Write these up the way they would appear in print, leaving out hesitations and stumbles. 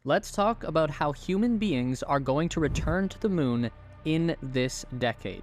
Let's talk about how human beings are going to return to the moon in this decade.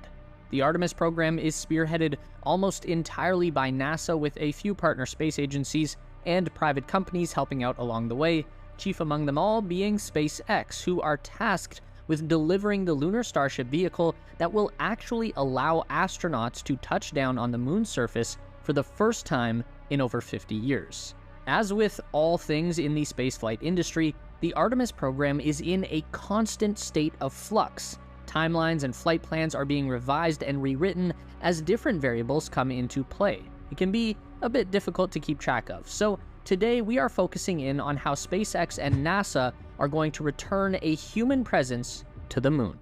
The Artemis program is spearheaded almost entirely by NASA, with a few partner space agencies and private companies helping out along the way, chief among them all being SpaceX, who are tasked with delivering the lunar Starship vehicle that will actually allow astronauts to touch down on the moon's surface for the first time in over 50 years. As with all things in the spaceflight industry, the Artemis program is in a constant state of flux. Timelines and flight plans are being revised and rewritten as different variables come into play. It can be a bit difficult to keep track of. So today we are focusing in on how SpaceX and NASA are going to return a human presence to the moon.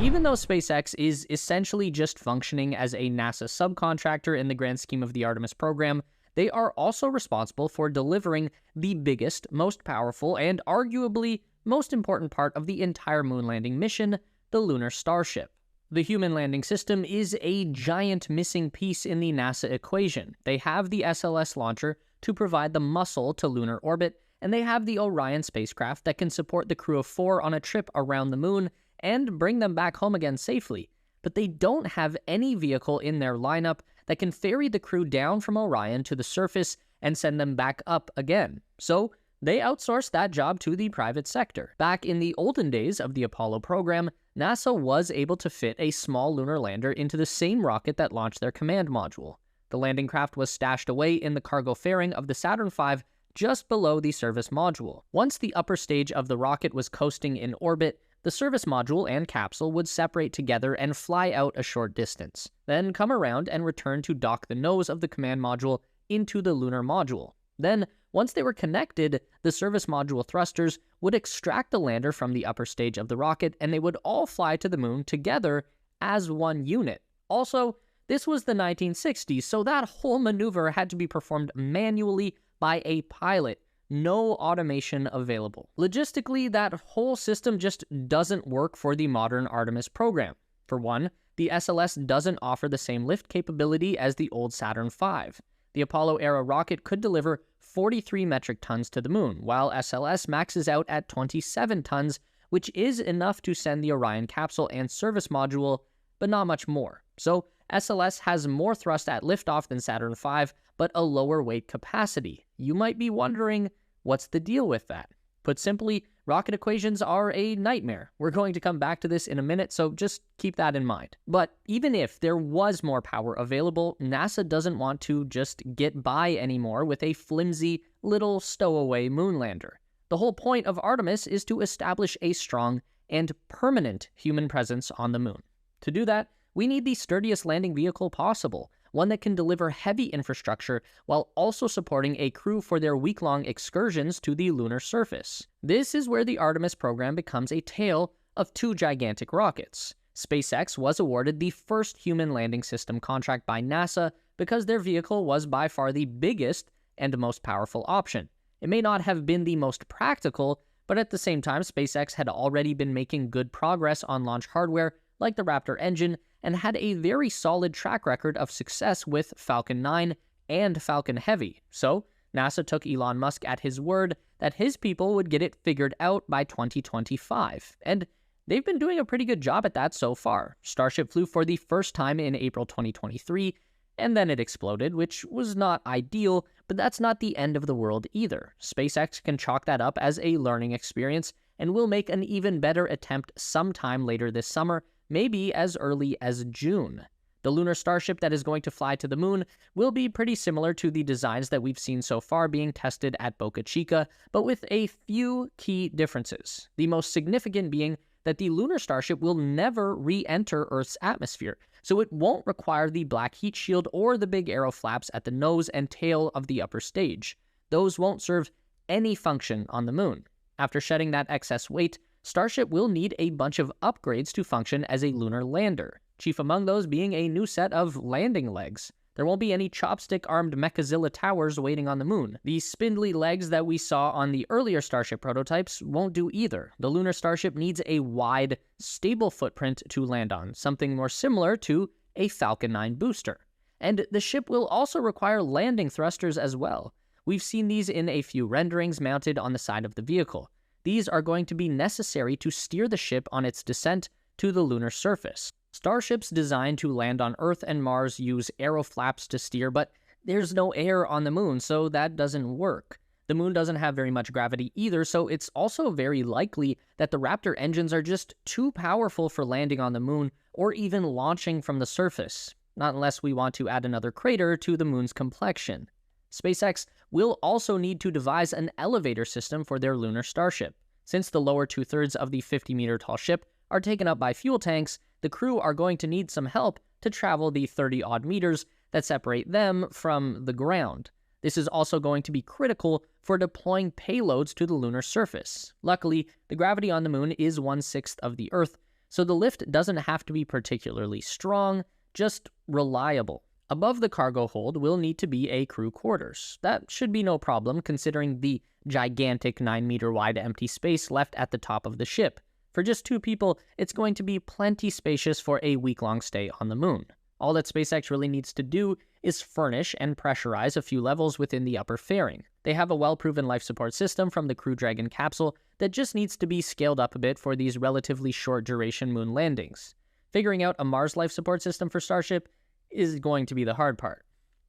Even though SpaceX is essentially just functioning as a NASA subcontractor in the grand scheme of the Artemis program, they are also responsible for delivering the biggest, most powerful, and arguably most important part of the entire moon landing mission, the lunar Starship. The human landing system is a giant missing piece in the NASA equation. They have the SLS launcher to provide the muscle to lunar orbit, and they have the Orion spacecraft that can support the crew of 4 on a trip around the moon and bring them back home again safely. But they don't have any vehicle in their lineup that can ferry the crew down from Orion to the surface and send them back up again. So they outsourced that job to the private sector. Back in the olden days of the Apollo program, NASA was able to fit a small lunar lander into the same rocket that launched their command module. The landing craft was stashed away in the cargo fairing of the Saturn V just below the service module. Once the upper stage of the rocket was coasting in orbit, the service module and capsule would separate together and fly out a short distance, then come around and return to dock the nose of the command module into the lunar module. Then, once they were connected, the service module thrusters would extract the lander from the upper stage of the rocket, and they would all fly to the moon together as one unit. Also, this was the 1960s, so that whole maneuver had to be performed manually by a pilot. No automation available. Logistically, that whole system just doesn't work for the modern Artemis program. For one, the SLS doesn't offer the same lift capability as the old Saturn V. The Apollo-era rocket could deliver 43 metric tons to the moon, while SLS maxes out at 27 tons, which is enough to send the Orion capsule and service module, but not much more. So SLS has more thrust at liftoff than Saturn V, but a lower weight capacity. You might be wondering, what's the deal with that? Put simply, rocket equations are a nightmare. We're going to come back to this in a minute, so just keep that in mind. But even if there was more power available, NASA doesn't want to just get by anymore with a flimsy little stowaway moonlander. The whole point of Artemis is to establish a strong and permanent human presence on the moon. To do that, we need the sturdiest landing vehicle possible, one that can deliver heavy infrastructure while also supporting a crew for their week-long excursions to the lunar surface. This is where the Artemis program becomes a tale of two gigantic rockets. SpaceX was awarded the first human landing system contract by NASA because their vehicle was by far the biggest and most powerful option. It may not have been the most practical, but at the same time, SpaceX had already been making good progress on launch hardware like the Raptor engine, and had a very solid track record of success with Falcon 9 and Falcon Heavy. So NASA took Elon Musk at his word that his people would get it figured out by 2025. And they've been doing a pretty good job at that so far. Starship flew for the first time in April 2023, and then it exploded, which was not ideal, but that's not the end of the world either. SpaceX can chalk that up as a learning experience, and will make an even better attempt sometime later this summer, maybe as early as June. The lunar Starship that is going to fly to the moon will be pretty similar to the designs that we've seen so far being tested at Boca Chica, but with a few key differences. The most significant being that the lunar Starship will never re-enter Earth's atmosphere, so it won't require the black heat shield or the big aero flaps at the nose and tail of the upper stage. Those won't serve any function on the moon. After shedding that excess weight, Starship will need a bunch of upgrades to function as a lunar lander, chief among those being a new set of landing legs. There won't be any chopstick-armed Mechazilla towers waiting on the moon. The spindly legs that we saw on the earlier Starship prototypes won't do either. The lunar Starship needs a wide, stable footprint to land on, something more similar to a Falcon 9 booster. And the ship will also require landing thrusters as well. We've seen these in a few renderings mounted on the side of the vehicle. These are going to be necessary to steer the ship on its descent to the lunar surface. Starships designed to land on Earth and Mars use aeroflaps to steer, but there's no air on the moon, so that doesn't work. The moon doesn't have very much gravity either, so it's also very likely that the Raptor engines are just too powerful for landing on the moon or even launching from the surface, not unless we want to add another crater to the moon's complexion. SpaceX will also need to devise an elevator system for their lunar Starship. Since the lower two-thirds of the 50-meter-tall ship are taken up by fuel tanks, the crew are going to need some help to travel the 30-odd meters that separate them from the ground. This is also going to be critical for deploying payloads to the lunar surface. Luckily, the gravity on the moon is 1/6 of the Earth, so the lift doesn't have to be particularly strong, just reliable. Above the cargo hold will need to be a crew quarters. That should be no problem considering the gigantic 9-meter wide empty space left at the top of the ship. For just 2 people, it's going to be plenty spacious for a week-long stay on the moon. All that SpaceX really needs to do is furnish and pressurize a few levels within the upper fairing. They have a well-proven life support system from the Crew Dragon capsule that just needs to be scaled up a bit for these relatively short-duration moon landings. Figuring out a Mars life support system for Starship is going to be the hard part.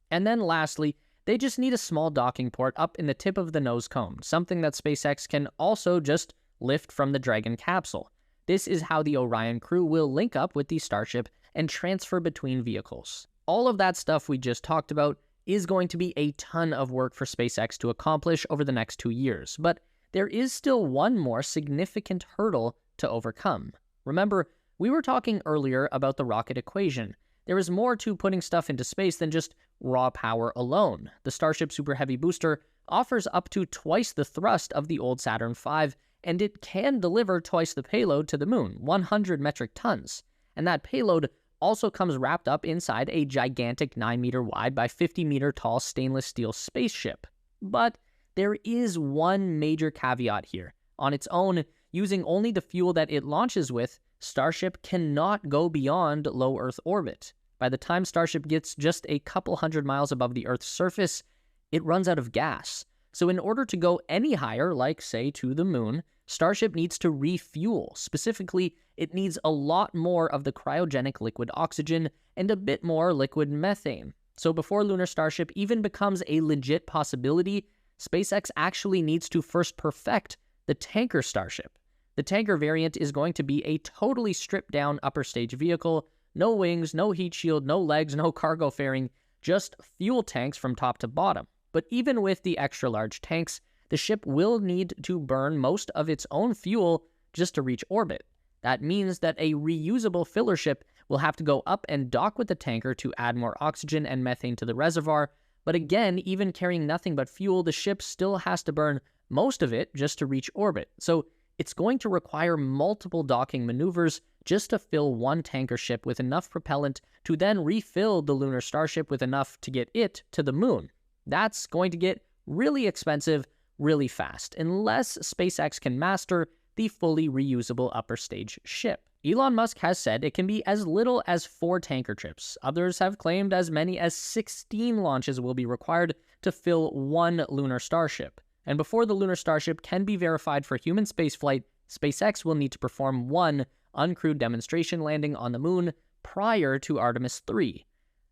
And then lastly, they just need a small docking port up in the tip of the nose cone, something that SpaceX can also just lift from the Dragon capsule. This is how the Orion crew will link up with the Starship and transfer between vehicles. All of that stuff we just talked about is going to be a ton of work for SpaceX to accomplish over the next 2 years, but there is still one more significant hurdle to overcome. Remember, we were talking earlier about the rocket equation. There is more to putting stuff into space than just raw power alone. The Starship Super Heavy booster offers up to twice the thrust of the old Saturn V, and it can deliver twice the payload to the moon, 100 metric tons. And that payload also comes wrapped up inside a gigantic 9-meter wide by 50-meter tall stainless steel spaceship. But there is one major caveat here. On its own, using only the fuel that it launches with, Starship cannot go beyond low Earth orbit. By the time Starship gets just a couple hundred miles above the Earth's surface, it runs out of gas. So in order to go any higher, like say to the moon, Starship needs to refuel. Specifically, it needs a lot more of the cryogenic liquid oxygen and a bit more liquid methane. So before Lunar Starship even becomes a legit possibility, SpaceX actually needs to first perfect the tanker Starship. The tanker variant is going to be a totally stripped-down upper stage vehicle, no wings, no heat shield, no legs, no cargo fairing, just fuel tanks from top to bottom. But even with the extra-large tanks, the ship will need to burn most of its own fuel just to reach orbit. That means that a reusable filler ship will have to go up and dock with the tanker to add more oxygen and methane to the reservoir, but again, even carrying nothing but fuel, the ship still has to burn most of it just to reach orbit. So it's going to require multiple docking maneuvers just to fill one tanker ship with enough propellant to then refill the Lunar Starship with enough to get it to the moon. That's going to get really expensive really fast, unless SpaceX can master the fully reusable upper stage ship. Elon Musk has said it can be as little as 4 tanker trips. Others have claimed as many as 16 launches will be required to fill one Lunar Starship. And before the Lunar Starship can be verified for human spaceflight, SpaceX will need to perform one uncrewed demonstration landing on the moon prior to Artemis 3.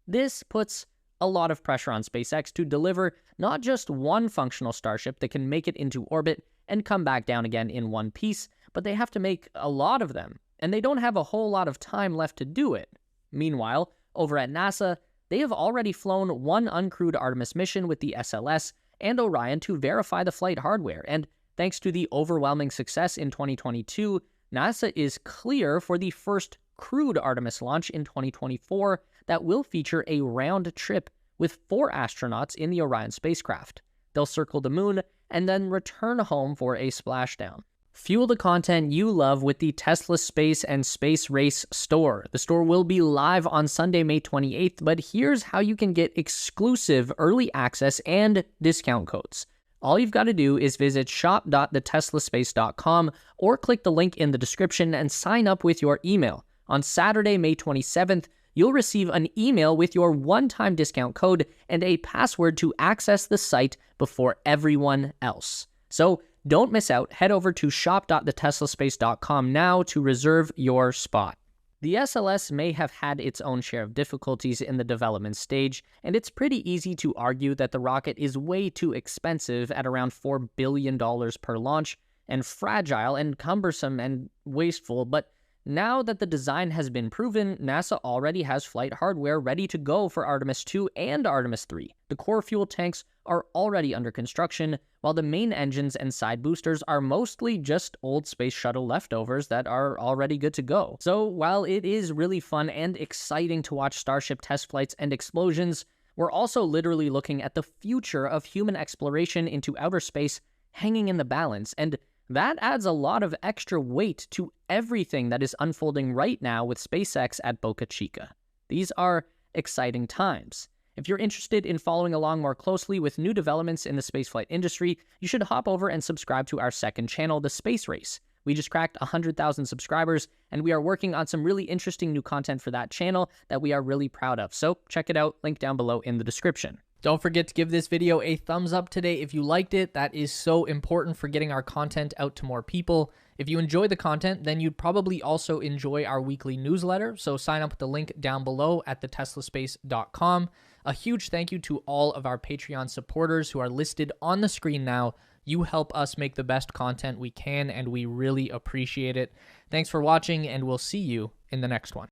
This puts a lot of pressure on SpaceX to deliver not just one functional Starship that can make it into orbit and come back down again in one piece, but they have to make a lot of them, and they don't have a whole lot of time left to do it. Meanwhile, over at NASA, they have already flown one uncrewed Artemis mission with the SLS and Orion to verify the flight hardware, and thanks to the overwhelming success in 2022, NASA is clear for the first crewed Artemis launch in 2024 that will feature a round trip with 4 astronauts in the Orion spacecraft. They'll circle the moon and then return home for a splashdown. Fuel the content you love with the Tesla Space and Space Race store. The store will be live on Sunday, May 28th, but here's how you can get exclusive early access and discount codes. All you've got to do is visit shop.theteslaspace.com or click the link in the description and sign up with your email. On Saturday, May 27th, you'll receive an email with your one-time discount code and a password to access the site before everyone else. So don't miss out. Head over to shop.theteslaspace.com now to reserve your spot. The SLS may have had its own share of difficulties in the development stage, and it's pretty easy to argue that the rocket is way too expensive at around $4 billion per launch, and fragile and cumbersome and wasteful, but now that the design has been proven, NASA already has flight hardware ready to go for Artemis 2 and Artemis 3. The core fuel tanks are already under construction, while the main engines and side boosters are mostly just old space shuttle leftovers that are already good to go. So while it is really fun and exciting to watch Starship test flights and explosions, we're also literally looking at the future of human exploration into outer space hanging in the balance, and that adds a lot of extra weight to everything that is unfolding right now with SpaceX at Boca Chica. These are exciting times. If you're interested in following along more closely with new developments in the spaceflight industry, you should hop over and subscribe to our second channel, The Space Race. We just cracked 100,000 subscribers, and we are working on some really interesting new content for that channel that we are really proud of. So check it out, link down below in the description. Don't forget to give this video a thumbs up today if you liked it. That is so important for getting our content out to more people. If you enjoy the content, then you'd probably also enjoy our weekly newsletter, so sign up with the link down below at theteslaspace.com. A huge thank you to all of our Patreon supporters who are listed on the screen now. You help us make the best content we can, and we really appreciate it. Thanks for watching, and we'll see you in the next one.